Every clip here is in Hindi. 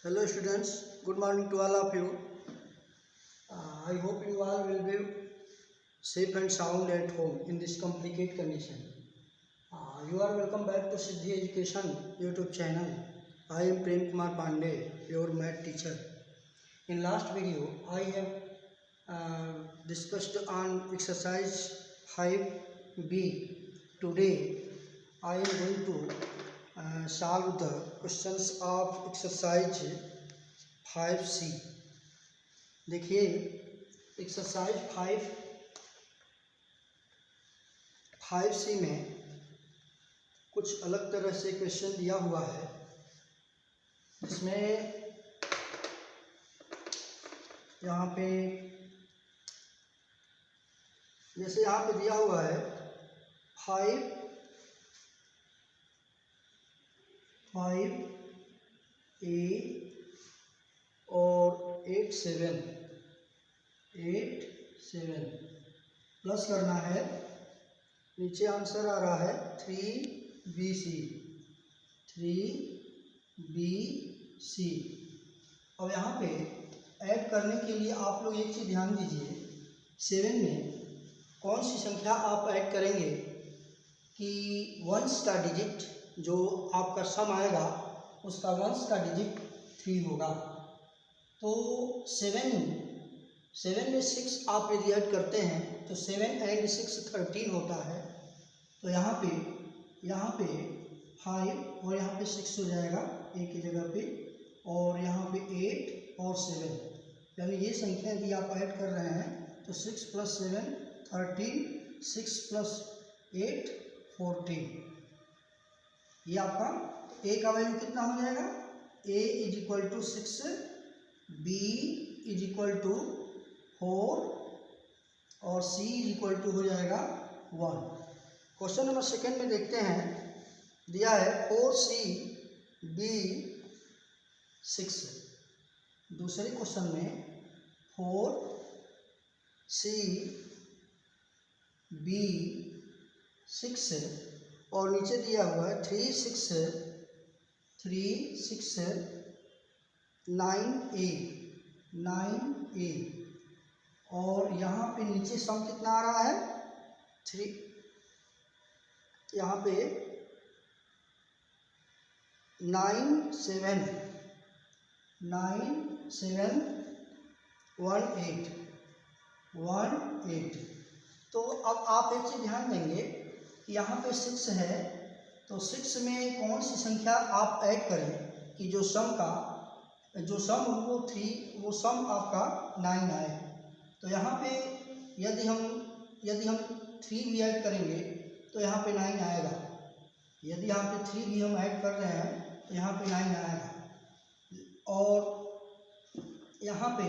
Hello students, good morning to all of you. I hope you all will be safe and sound at home in this complicated condition. You are welcome back to Siddhi Education YouTube channel. I am Prem Kumar Pandey, your math teacher. In last video, I have discussed on exercise 5B. Today, I am going to solve the questions of exercise 5C. देखिए एक्सरसाइज 5C में कुछ अलग तरह से क्वेश्चन दिया हुआ है, जिसमें यहाँ पे जैसे यहाँ पे दिया हुआ है 5A और 8 7 प्लस करना है। नीचे आंसर आ रहा है 3BC। अब यहाँ पे ऐड करने के लिए आप लोग एक चीज़ ध्यान दीजिए, 7 में कौन सी संख्या आप ऐड करेंगे कि वंस का डिजिट जो आपका सम आएगा उसका वंस का डिजिट 3 होगा। तो 7 में 6 आप यदि ऐड करते हैं तो 7 and 6 13 होता है। तो यहाँ पे 5 और यहाँ पे 6 हो जाएगा एक ही जगह पे, और यहाँ पे 8 और 7, यानी ये संख्या यदि आप ऐड कर रहे हैं तो 6 + 7 13, 6 + 8 14। ये आपका a का वैल्यू कितना हो जाएगा, a = 6, b = 4 और c = हो जाएगा 1। क्वेश्चन नंबर सेकेंड में देखते हैं, दिया है 4CB 6। दूसरे क्वेश्चन में 4CB 6 और नीचे दिया हुआ है 3 6 9A और यहाँ पे नीचे सम कितना आ रहा है 3, यहाँ पे 9 7 1 8। तो अब आप एक चीज़ ध्यान देंगे कि यहाँ पे 6 है, तो 6 में कौन सी संख्या आप ऐड करें कि जो सम वो 3, वो सम आपका 9 आए। तो यहाँ पे यदि हम 3 भी ऐड करेंगे तो यहाँ पे 9 आएगा। यदि यहाँ पे 3 भी हम ऐड कर रहे हैं तो यहाँ पे 9 आएगा। और यहाँ पे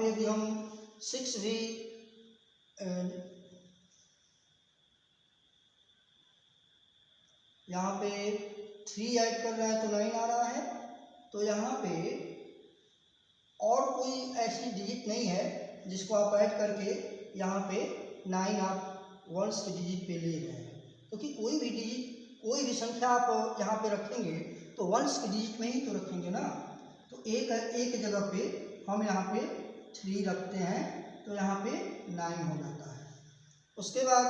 यदि हम 6 भी यहाँ पे 3 ऐड कर रहे हैं तो 9 आ रहा है। तो यहाँ पे और कोई ऐसी डिजिट नहीं है जिसको आप ऐड करके यहाँ पे 9 आप वंस के डिजिट पे ले रहे हैं, क्योंकि कोई भी संख्या आप यहाँ पे रखेंगे तो वंस के डिजिट में ही तो रखेंगे ना। तो एक जगह पे हम यहाँ पे 3 रखते हैं तो यहाँ पे 9 हो जाता है। उसके बाद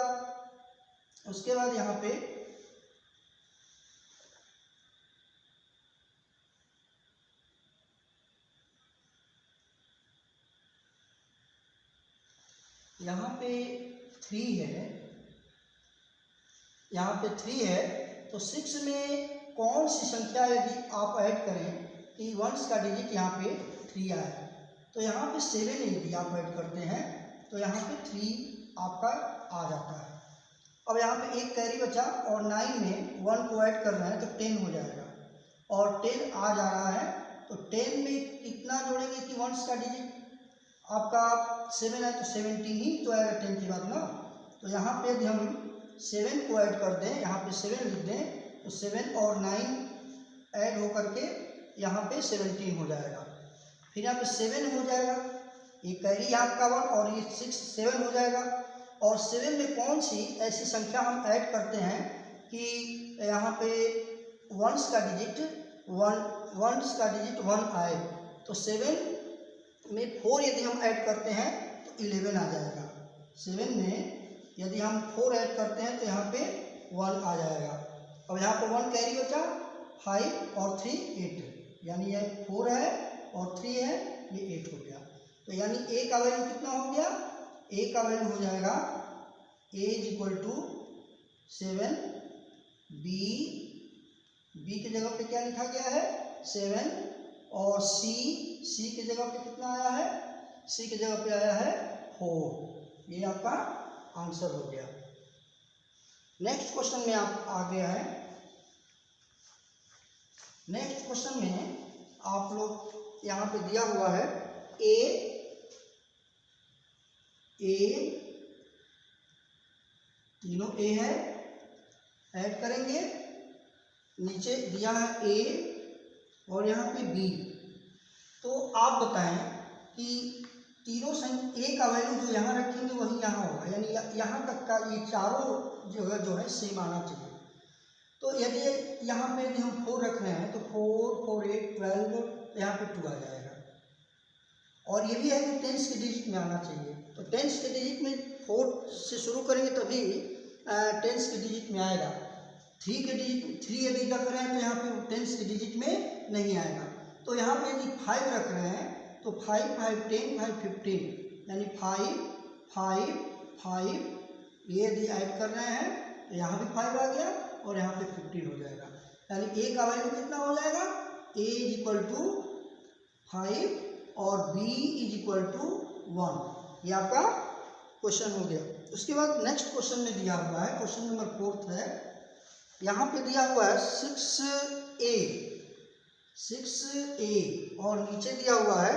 यहाँ पे यहाँ पे 3 है, तो 6 में कौन सी संख्या यदि आप ऐड करें कि वंस का डिजिट यहाँ पे 3 आए, तो यहाँ पे 7 यदि आप ऐड करते हैं तो यहाँ पे 3 आपका आ जाता है। अब यहाँ पे एक कैरी बचा और 9 में 1 को ऐड कर रहे हैं तो 10 हो जाएगा, और 10 आ जा रहा है। तो 10 में कितना जोड़ेंगे कि वंस का डिजिट आपका 7 है तो 17 ही तो आएगा 10 की बात ना। तो यहाँ पे यदि हम 7 को ऐड कर दें, यहाँ पे 7 लिख दें तो 7 और 9 ऐड हो करके यहाँ पे 17 हो जाएगा। फिर यहाँ पे 7 हो जाएगा, ये कैरी आपका 1 और ये 7 हो जाएगा। और 7 में कौन सी ऐसी संख्या हम ऐड करते हैं कि यहाँ पे वंस का डिजिट वंस का डिजिट 1 आए तो 7 में 4 यदि हम ऐड करते हैं तो 11 आ जाएगा। 7 में यदि हम 4 ऐड करते हैं तो यहाँ पे 1 आ जाएगा। अब यहाँ पे 1 कैरी बचा, 5 और 3 8, यानी ये 4 है और 3 है, ये 8 हो गया। तो यानी ए का वैल्यू कितना हो गया, ए का वैल्यू हो जाएगा ए इज इक्वल टू 7, बी की जगह पे क्या लिखा गया है 7, और सी की जगह पे कितना आया है, सी की जगह पे आया है 4। ये आपका आंसर हो गया। नेक्स्ट क्वेश्चन में आप आ गया है। नेक्स्ट क्वेश्चन में आप लोग यहाँ पे दिया हुआ है ए तीनों ए है, ऐड करेंगे, नीचे दिया है ए और यहाँ पे बी। तो आप बताएं कि तीनों ए का वैल्यू जो यहाँ रखेंगे वही यहाँ होगा, यानी यहाँ तक का ये चारों जो है सेम आना चाहिए। तो यदि यहाँ पे यदि हम 4 रख रहे हैं तो 4, 4, 8, 12, यहाँ पे 2 आ जाएगा। और ये भी है कि टेंस के डिजिट में आना चाहिए। तो टेंस के डिजिट में 4 से शुरू करेंगे तभी टेंस के डिजिट में आएगा। 3 के डिजिट 3 यदि रख रहे हैं तो यहाँ पे टेंस के डिजिट में नहीं आएगा। तो यहाँ पे यदि 5 रख रहे हैं तो 5, 5, 10, 5, 15, यानी 5, 5, 5, ये यदि ऐड कर रहे हैं तो यहाँ भी 5 आ गया और यहाँ पे 15 हो जाएगा। यानी ए का वैल्यू कितना हो जाएगा, ए इज इक्वल टू 5 और बी इज इक्वल टू 1। ये आपका क्वेश्चन हो गया। उसके बाद नेक्स्ट क्वेश्चन में दिया हुआ है, क्वेश्चन नंबर 4 है। यहाँ पे दिया हुआ है 6a और नीचे दिया हुआ है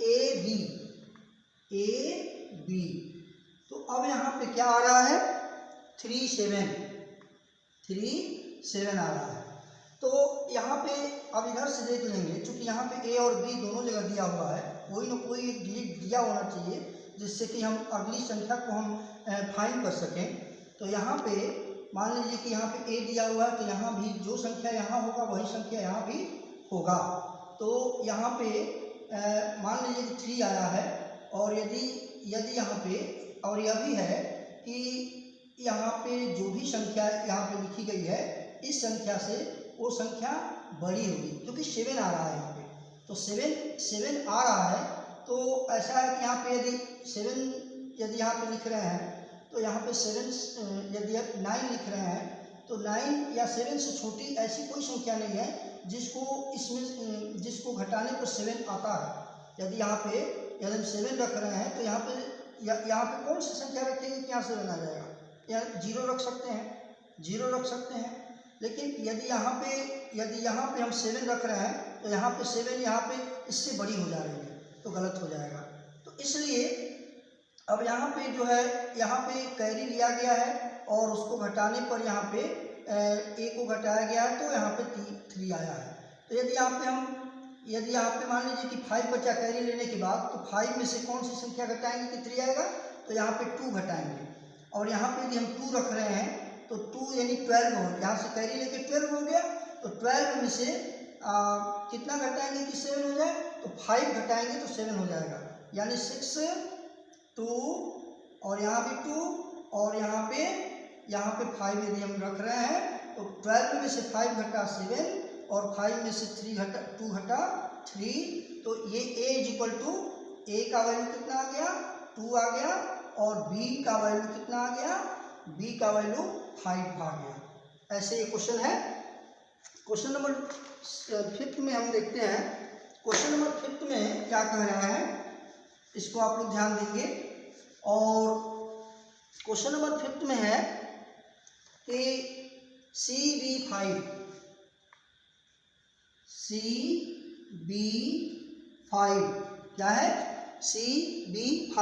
ab। तो अब यहाँ पे क्या आ रहा है 3, 7 आ रहा है। तो यहाँ पे अब इधर से देख लेंगे, क्योंकि यहाँ पे ए और बी दोनों जगह दिया हुआ है, कोई ना कोई एक डिजिट दिया होना चाहिए जिससे कि हम अगली संख्या को हम फाइंड कर सकें। तो यहाँ पे मान लीजिए कि यहाँ पे ए दिया हुआ है तो यहाँ भी जो संख्या यहाँ होगा वही संख्या यहाँ भी होगा। तो यहाँ पे मान लीजिए कि 3 आया है, और यदि यहाँ पे और यह भी है कि यहाँ पे जो भी संख्या यहाँ पे लिखी गई है इस संख्या से वो संख्या बड़ी होगी, क्योंकि 7 आ रहा है यहाँ पे। तो 7 आ रहा है, तो ऐसा है कि यहाँ पे यदि 7 यदि यहाँ पे लिख रहे हैं तो यहाँ पे 7 यदि 9 लिख रहे हैं तो 9 या 7 से छोटी ऐसी कोई संख्या नहीं है जिसको घटाने पर 7 आता है। यदि यहाँ पे यदि हम 7 रख रहे हैं तो यहाँ पे कौन सी संख्या रखेंगे कि यहाँ 7 आ जाएगा, या 0 रख सकते हैं। लेकिन यदि यहाँ पे हम 7 रख रहे हैं तो यहाँ पे 7 यहाँ पे इससे बड़ी हो जा रही है तो गलत हो जाएगा। तो इसलिए अब यहाँ पे जो है यहाँ पे कैरी लिया गया है और उसको घटाने पर यहाँ पे ए को घटाया गया है तो यहाँ पे 3 आया है। तो यदि यहाँ पे मान लीजिए कि 5 बचा कैरी लेने के बाद, तो 5 में से कौन सी संख्या घटाएंगे कि 3 आएगा, तो यहाँ पे 2 घटाएंगे। और यहाँ पे यदि हम 2 रख रहे हैं तो 2 यानी 12 हो, यहाँ से कैरी लेके 12 हो गया। तो 12 में से कितना घटाएंगे कि 7 हो जाए, तो 5 घटाएंगे तो 7 हो जाएगा। यानी 6, 2 और यहाँ भी 2 और यहाँ पे 5 यदि हम रख रहे हैं तो 12 में से 5 घटा 7 और 5 में से 2 घटा 3। तो ये a इज इक्वल टू ए का वैल्यू कितना आ गया 2 आ गया, और b का वैल्यू कितना आ गया, b का वैल्यू 5 आ गया। ऐसे ये क्वेश्चन है। क्वेश्चन नंबर 5 में हम देखते हैं। क्वेश्चन नंबर 5 में क्या कह रहा है, इसको आप लोग ध्यान देंगे। और क्वेश्चन नंबर 5 में है कि CB5 क्या है, CB5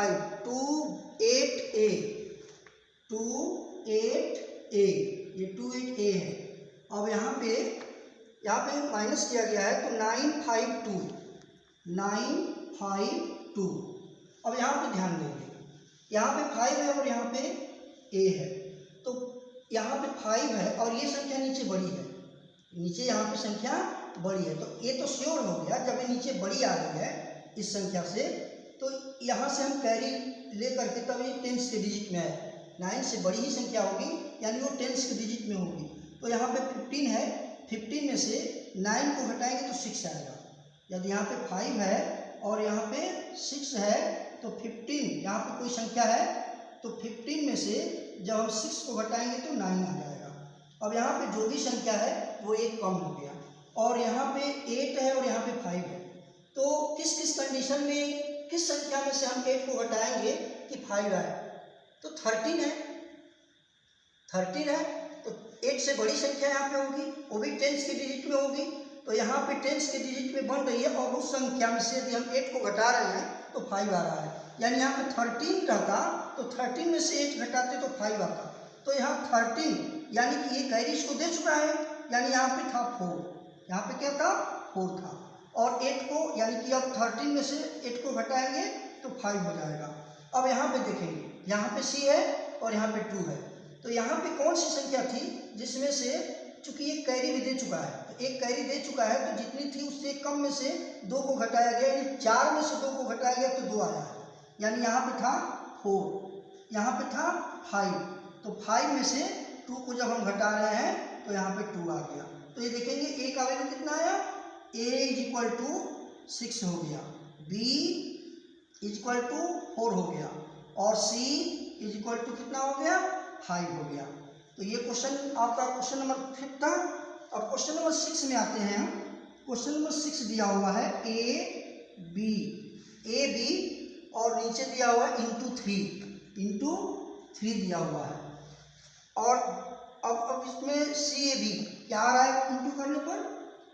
28A, ये 28A है। अब यहाँ पे माइनस किया गया है तो 952। अब यहाँ पे ध्यान देंगे, यहाँ पे 5 है और यहाँ पे a है। तो यहाँ पे 5 है और ये संख्या नीचे बड़ी है, नीचे यहाँ पे संख्या बड़ी है, तो ये तो श्योर हो गया जब ये नीचे बड़ी आ रही है इस संख्या से, तो यहाँ से हम कैरी ले करके तब ये टेंस के डिजिट में है। 9 से बड़ी ही संख्या होगी यानी वो टेंस के डिजिट में होगी। तो यहाँ पे 15 है, 15 में से 9 को घटाएंगे तो 6 आएगा। यदि यहाँ पे 5 है और यहाँ पे 6 है तो 15, यहाँ पे कोई संख्या है तो 15 में से जब हम 6 को घटाएंगे तो 9 आ जाएगा। अब यहाँ पे जो भी संख्या है वो एक कम हो गया, और यहाँ पे 8 है और यहाँ पे 5 है। तो किस किस कंडीशन में किस संख्या में से हम 8 को घटाएंगे कि 5 आए? तो 13 है, 13 है तो 8 से बड़ी संख्या यहाँ पे होगी, वो भी टेंस के डिजिट में होगी। तो यहाँ पे टेंस के डिजिट में बन रही है और उस संख्या में से यदि हम 8 को घटा रहे हैं तो 5 आ रहा है। यानी यहाँ पे 13 रहता तो 13 में से 8 घटाते तो 5 आता। तो यहाँ 13 यानी कि ये कैरी इसको दे चुका है, यानी यहाँ पे था 4, यहाँ पे क्या था 4 था, और 8 को यानी कि अब 13 में से 8 को घटाएंगे तो 5 हो जाएगा। अब यहाँ पे देखेंगे, यहाँ पे C है और यहाँ पे 2 है, तो यहाँ पे कौन सी संख्या थी जिसमें से, चूंकि ये कैरी भी दे चुका है तो एक कैरी दे चुका है तो जितनी थी उससे कम में से 2 को घटाया गया, यानी 4 में से 2 को घटाया गया तो 2 आया है। यानी यहाँ पे था 4, यहाँ पे था 5, तो 5 में से 2 को जब हम घटा रहे हैं तो यहाँ पे 2 आ गया। तो ये देखेंगे A का वैल्यू कितना आया, A = 6 हो गया, B = 4 हो गया, और C = कितना हो गया 5 हो गया। तो ये क्वेश्चन आपका क्वेश्चन नंबर 5 था। अब क्वेश्चन नंबर 6 में आते हैं हम। क्वेश्चन नंबर 6 दिया हुआ है A B और नीचे दिया हुआ है इंटू 3 दिया हुआ है, और अब इसमें CAB क्या आ रहा है इंटू करने पर,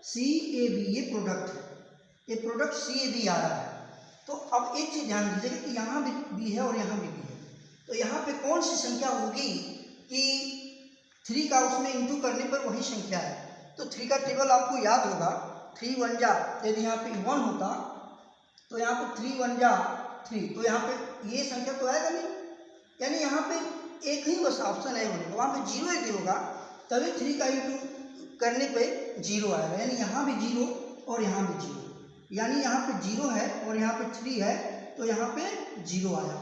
CAB ये प्रोडक्ट है, ये प्रोडक्ट CAB आ रहा है। तो अब एक चीज़ ध्यान दीजिएगा कि यहाँ भी B है और यहाँ भी B है, तो यहाँ पे कौन सी संख्या होगी कि 3 का उसमें इंटू करने पर वही संख्या है। तो 3 का टेबल आपको याद होगा, 3 1 जा, यदि यहाँ पे 1 होता तो यहाँ पे 3 1 जा 3, तो यहाँ पे ये संख्या तो आएगा नहीं, यानी यहाँ पे एक ही बस ऑप्शन है होने का, वहाँ पे 0 यदि होगा तभी 3 का इंटू करने पे 0 आएगा, यानी यहाँ भी 0 और यहाँ भी 0, यानी यहाँ पे 0 है और यहाँ पे 3 है तो यहाँ पे 0 आया।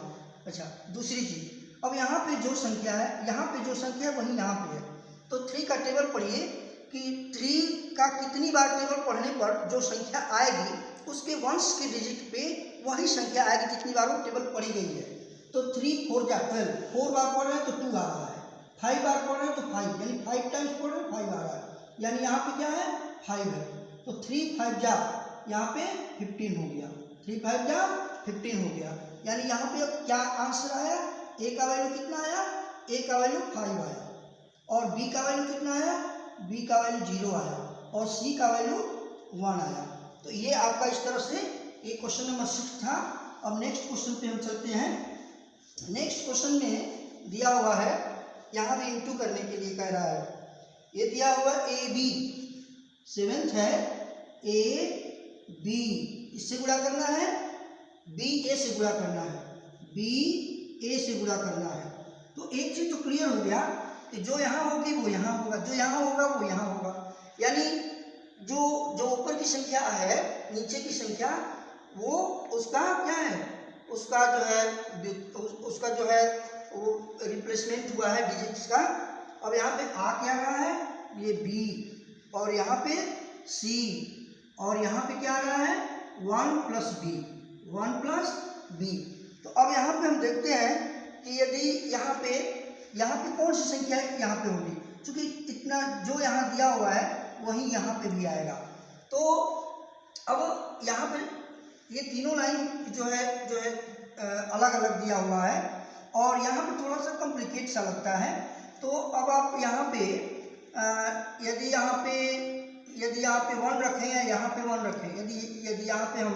अच्छा, दूसरी चीज़, अब यहाँ पे जो संख्या है, यहाँ पे जो संख्या है वही यहाँ पे है, तो 3 का टेबल पढ़िए कि 3 का कितनी बार टेबल पढ़ने पर जो संख्या आएगी उसके वंश के डिजिट पे वही संख्या आएगी जितनी बार वो टेबल पढ़ी गई है। तो 3 4 जा 12, 4 बार पढ़ रहे हैं तो 2 आ रहा है, 5 बार पढ़ रहे हैं तो 5, यानी 5 टाइम्स पढ़ रहे हैं 5 आ रहा है, यानी यहाँ पे क्या है 5 है, तो 3 5 जा यहाँ पे 15 हो गया, 3 5 जा 15 हो गया, यानी यहाँ पे अब क्या आंसर आया, A का वैल्यू कितना आया, A का वैल्यू 5 आया, और B का वैल्यू कितना आया, B का वैल्यू 0 आया, और C का वैल्यू 1 आया। तो ये आपका इस तरह से ये क्वेश्चन नंबर 6 था। अब नेक्स्ट क्वेश्चन पे हम चलते हैं। नेक्स्ट क्वेश्चन में दिया हुआ है, यहाँ भी इंटू करने के लिए कह रहा है, ये दिया हुआ AB 7th है, AB इससे गुणा करना है, BA से गुणा करना है, BA से गुणा करना है। तो एक चीज तो क्लियर हो गया कि जो यहाँ होगी वो यहाँ होगा, जो यहाँ होगा वो यहाँ होगा, यानी जो ऊपर की संख्या है नीचे की संख्या वो उसका क्या है, उसका जो है वो रिप्लेसमेंट हुआ है डिजिट्स का। अब यहाँ पे आ क्या रहा है, ये B, और यहाँ पे C, और यहाँ पे क्या आ रहा है 1 + B। तो अब यहाँ पे हम देखते हैं कि यदि यहाँ पे कौन सी संख्या यहाँ पे होगी, क्योंकि इतना जो यहाँ दिया हुआ है वही यहाँ पे भी आएगा। तो अब यहाँ पे ये तीनों लाइन जो है अलग अलग दिया हुआ है, और यहाँ पे थोड़ा सा कॉम्प्लिकेट सा लगता है। तो अब आप यहाँ पे यदि यहाँ पे 1 रखें या यहाँ पे 1 रखें, यदि यहाँ पे हम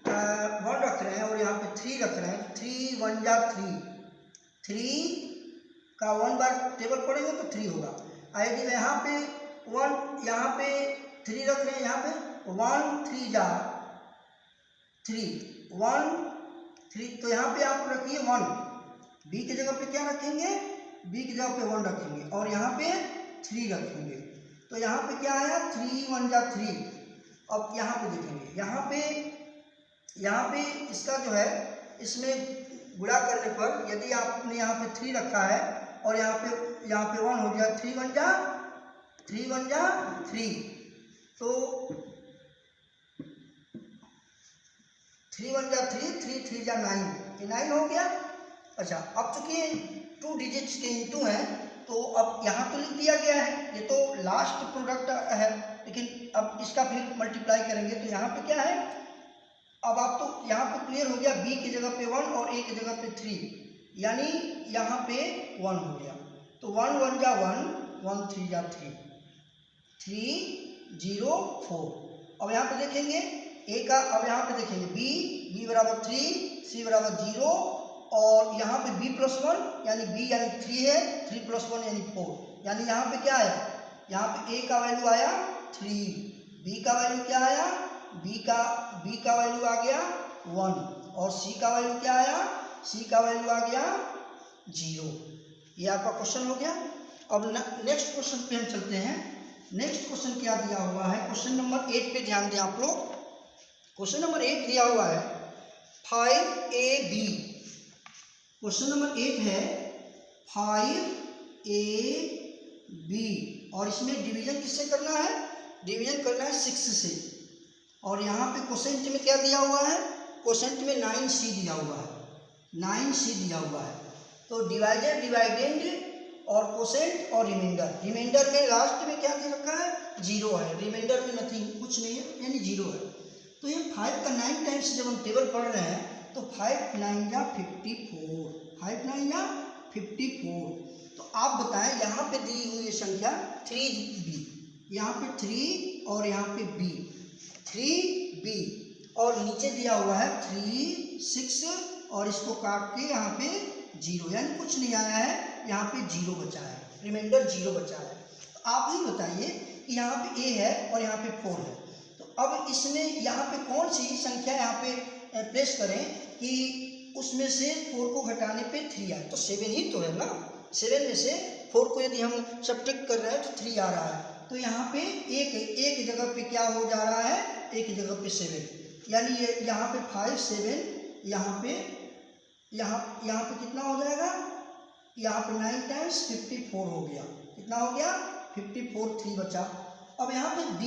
1 रख रहे हैं और यहाँ पे 3 रख रहे हैं, 3 1 जा 3 का 1 बार टेबल पड़ेगा तो 3 होगा। यदि यहाँ पे 1 यहाँ पे 3 रख रहे हैं, यहाँ पे 1 3 जा 3 1 3, तो यहाँ पे आप रखिए 1, B की जगह पे क्या रखेंगे, B की जगह पे 1 रखेंगे, और यहाँ पे 3 रखेंगे। तो यहाँ पे क्या आया, 3 1 जा 3। अब यहाँ पे देखेंगे, यहाँ पे इसका जो है, इसमें गुणा करने पर यदि आपने यहाँ पे 3 रखा है और यहाँ पे 1 हो गया, 3 1 जा 3, तो 3 1 जा 3, 3 3 जा 9, ये 9 हो गया। अच्छा, अब चूंकि 2 डिजिट्स के इंटू हैं तो अब यहाँ तो लिख दिया गया है, ये तो लास्ट प्रोडक्ट है, लेकिन अब इसका फिर मल्टीप्लाई करेंगे तो यहाँ पे क्या है, अब आप तो यहाँ पे क्लियर हो गया, b की जगह पे 1 और a की जगह पे 3, यानी यहाँ पे 1 हो गया। तो 1 1 जा 1, 1 3 जा 3, 3 0 4। अब यहाँ पे देखेंगे a का, अब यहाँ पे देखेंगे b बराबर 3, c बराबर 0, और यहाँ पे b + 1 यानी b यानी 3 है, 3 + 1 यानी 4, यानी यहाँ पे क्या आया, यहाँ पे a का वैल्यू आया 3, b का वैल्यू क्या आया, b का वैल्यू आ गया 1, और c का वैल्यू क्या आया, c का वैल्यू आ गया 0। ये आपका क्वेश्चन हो गया। अब नेक्स्ट क्वेश्चन पे हम चलते हैं। नेक्स्ट क्वेश्चन क्या दिया हुआ है, क्वेश्चन नंबर 8 पे ध्यान दें आप लोग। क्वेश्चन नंबर 8 दिया हुआ है 5ab। क्वेश्चन नंबर 8 है 5ab, और इसमें डिवीजन किससे करना है, डिवीजन करना है 6 से। और यहाँ पे क्वोशेंट में क्या दिया हुआ है, क्वोशेंट में 9c दिया हुआ है, 9c दिया हुआ है। तो डिवाइडेड, डिवाइडेंड और क्वोशेंट और रिमाइंडर। रिमाइंडर में लास्ट में क्या दे रखा है, 0 है, रिमाइंडर में नथिंग, कुछ नहीं है, यानी 0 है। तो ये 5 का 9 टाइम्स जब हम टेबल पढ़ रहे हैं तो 5 9 या 54, 5 9 या 54। तो आप बताएं, यहाँ पे दी हुई संख्या 3b, यहाँ पे 3 और यहाँ पे b, 3b, और नीचे दिया हुआ है 3 6, और इसको काट के यहाँ पे 0, यानी कुछ नहीं आया है, यहाँ पे 0 बचा है, रिमाइंडर 0 बचा है। तो आप ही बताइए कि यहाँ पे a है और यहाँ पे 4 है, तो अब इसमें यहाँ पे कौन सी संख्या यहाँ पे प्लेस करें कि उसमें से 4 को घटाने पे 3 आए। तो 7 ही तो है ना, 7 में से 4 को यदि हम सब्ट्रैक्ट कर रहे हैं तो 3 आ रहा है। तो यहाँ पे एक जगह पे क्या हो जा रहा है, एक जगह पे 7, यानी ये यहाँ पे 5 7, यहाँ पे कितना हो जाएगा, यहाँ पे 9 टाइम्स 54 हो गया, कितना हो गया 54, 3 बचा। अब यहाँ पे b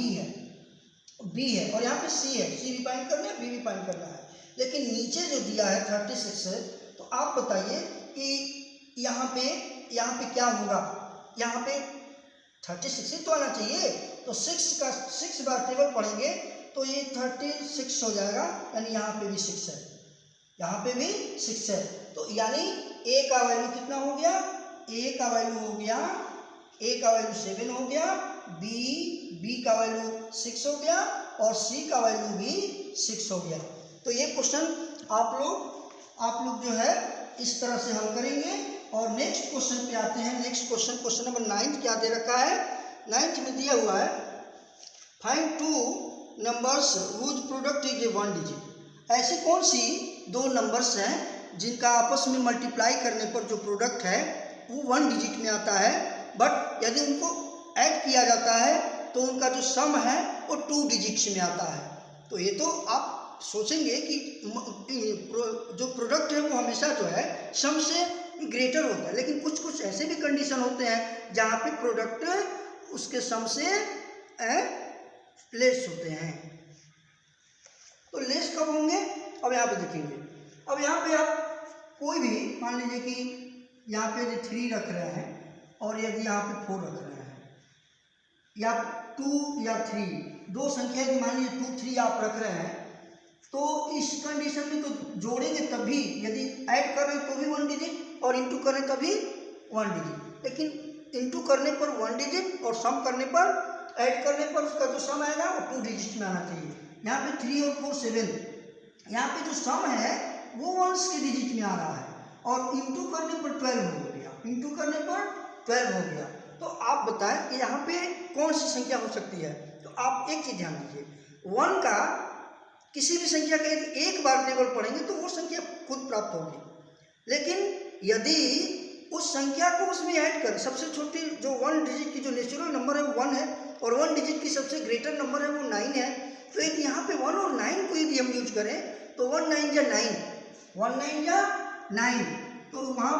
है और यहाँ पे c है, c भी फाइंड करना है, b भी फाइंड करना है, लेकिन नीचे जो दिया है 36 है। तो आप बताइए कि यहाँ पे क्या होगा, यहाँ पे 36 ही तो आना चाहिए। तो 6 बार टेबल पढ़ेंगे तो ये 36 हो जाएगा, यानी यहाँ पे भी 6 है, यहाँ पे भी 6 है। तो यानी a का वैल्यू कितना हो गया, a का वैल्यू हो गया, a का वैल्यू 7 हो गया, b का वैल्यू 6 हो गया, और c का वैल्यू भी 6 हो गया। तो ये क्वेश्चन आप लोग जो है इस तरह से हल करेंगे। और नेक्स्ट क्वेश्चन पे आते हैं। नेक्स्ट क्वेश्चन नंबर 9 क्या दे रखा है, 9 में दिया हुआ है find 2 numbers whose product is a 1 digit. ऐसे कौन सी 2 नंबर्स हैं जिनका आपस में मल्टीप्लाई करने पर जो प्रोडक्ट है वो 1 डिजिट में आता है, बट यदि उनको ऐड किया जाता है तो उनका जो सम है वो 2 डिजिट्स में आता है। तो ये तो आप सोचेंगे कि जो प्रोडक्ट है वो हमेशा जो है सम से ग्रेटर होता है, लेकिन कुछ ऐसे भी कंडीशन होते हैं जहाँ पे प्रोडक्ट उसके सम से लेस होते हैं। तो लेस कब होंगे, अब यहाँ पे देखेंगे। अब यहाँ पे आप कोई भी मान लीजिए कि यहाँ पे यदि 3 रख रहे हैं और यदि यहाँ पे 4 रख रहे हैं, या 2 या 3, 2 संख्या यदि मान लीजिए 2 3 आप रख रहे हैं, तो इस कंडीशन में तो जोड़ेंगे तभी, यदि ऐड कर रहे हैं तो भी 1 डिजिट और इंटू करें तभी 1 डिजिट। लेकिन इंटू करने पर 1 डिजिट और सम करने पर, ऐड करने पर उसका जो सम आएगा वो 2 डिजिट में आना चाहिए। यहाँ पे 3 और 4 7, यहाँ पे जो सम है वो 1s के डिजिट में आ रहा है, और इंटू करने पर 12 हो गया, इंटू करने पर 12 हो गया। तो आप बताएं कि यहाँ पे कौन सी संख्या हो सकती है। तो आप एक चीज़ ध्यान दीजिए, 1 का किसी भी संख्या का यदि एक बार टेबल पढ़ेंगे तो वो संख्या खुद प्राप्त होगी, लेकिन यदि उस संख्या को उसमें ऐड करें, सबसे छोटी जो 1 डिजिट की जो नेचुरल नंबर है वो 1 है, और 1 डिजिट की सबसे ग्रेटर नंबर है वो 9 है। तो यदि यहाँ पे 1 और 9 को यदि हम यूज करें तो 1 9 या 9, 1 9 या 9, तो वहाँ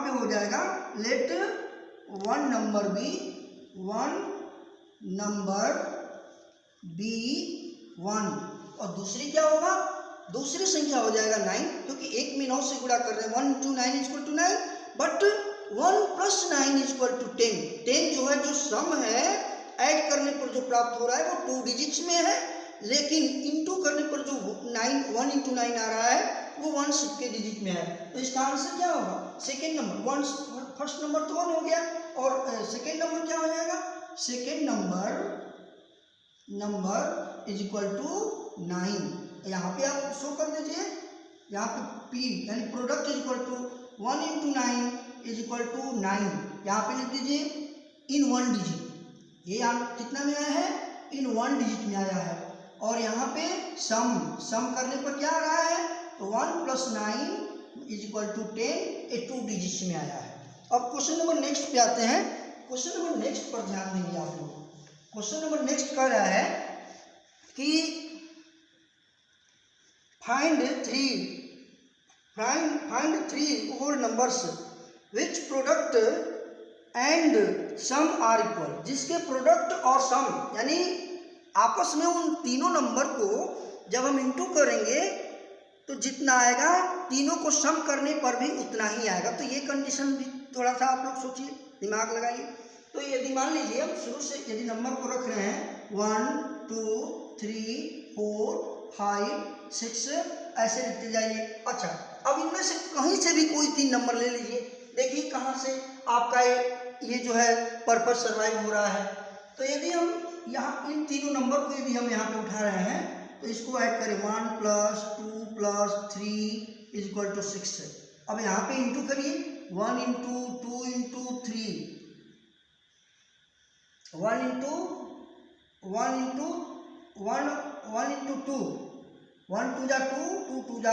पे हो जाएगा लेट वन नंबर बी 1, और दूसरी क्या होगा, दूसरी संख्या हो जाएगा 9, क्योंकि एक में 9 से गुणा कर रहे हैं। 1 × 9 = 9, बट 1 + 9 = 10। 10 जो है, जो सम है, ऐड करने पर जो प्राप्त हो रहा है वो 2 डिजिट्स में है, लेकिन इंटू करने पर जो 1 × 9 आ रहा है वो 1 के डिजिट में है। तो इसका आंसर क्या होगा, सेकेंड नंबर। फर्स्ट नंबर तो 1 हो गया, और सेकेंड नंबर क्या हो जाएगा, सेकेंड नंबर = 9। यहाँ पे आप शो कर दीजिए, यहाँ पे P यानी प्रोडक्ट = 1 × 9 = 9। यहाँ पे लिख दीजिए इन 1 डिजिट, ये आप कितना में आया है, इन 1 डिजिट में आया है। और यहाँ पे सम करने पर क्या आ रहा है, तो 1 + 9 = 10, ये 2 डिजिट में आया है। अब क्वेश्चन नंबर नेक्स्ट पे आते हैं। क्वेश्चन नंबर नेक्स्ट पर ध्यान देंगे आप लोग। क्वेश्चन नंबर नेक्स्ट कह रहा है कि find three whole numbers which product and sum are equal, जिसके प्रोडक्ट और सम यानी आपस में उन तीनों नंबर को जब हम इंटू करेंगे तो जितना आएगा, तीनों को सम करने पर भी उतना ही आएगा। तो ये कंडीशन भी थोड़ा सा आप लोग सोचिए, दिमाग लगाइए। तो यदि मान लीजिए हम शुरू से यदि नंबर को रख रहे हैं 1 2 3 4 5 6, ऐसे लिखते जाइए। अच्छा, अब इनमें से कहीं से भी कोई 3 नंबर ले लीजिए, देखिए कहाँ से आपका ये जो है पर्पस सर्वाइव हो रहा है। तो यदि हम यहाँ इन तीनों नंबर को यदि हम यहाँ पे उठा रहे हैं तो इसको ऐड करें, 1 + 2 + 3 = 6। अब यहाँ पे इंटू करिए, 1 × 2 × 3, 1 × 2 1 × 2, 1 2 = 2, 2 2 =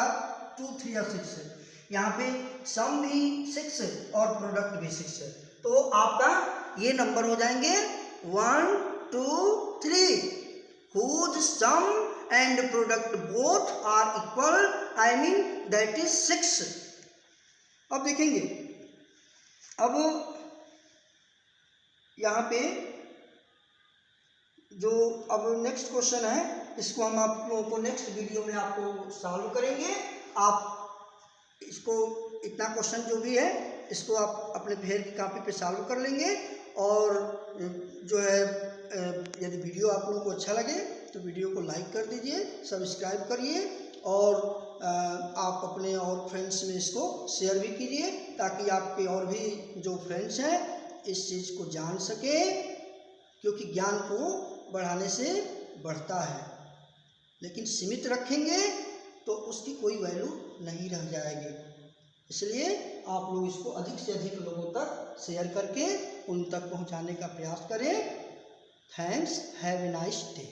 2, 3 = 6। यहाँ पे सम भी 6 और प्रोडक्ट भी 6 है। तो आपका ये नंबर हो जाएंगे 1 2 3, whose sum and product both are equal, I mean that is 6। अब देखेंगे, अब यहाँ पे जो अब नेक्स्ट क्वेश्चन है, इसको हम आप लोगों को नेक्स्ट वीडियो में आपको सॉल्व करेंगे। आप इसको इतना क्वेश्चन जो भी है इसको आप अपने फेयर की कॉपी पे सॉल्व कर लेंगे। और जो है यदि वीडियो आप लोगों को अच्छा लगे तो वीडियो को लाइक कर दीजिए, सब्सक्राइब करिए, और आप अपने और फ्रेंड्स में इसको शेयर भी कीजिए, ताकि आपके और भी जो फ्रेंड्स हैं इस चीज़ को जान सके, क्योंकि ज्ञान को बढ़ाने से बढ़ता है, लेकिन सीमित रखेंगे तो उसकी कोई वैल्यू नहीं रह जाएगी। इसलिए आप लोग इसको अधिक से अधिक लोगों तक शेयर करके उन तक पहुंचाने का प्रयास करें। Thanks, have a nice day.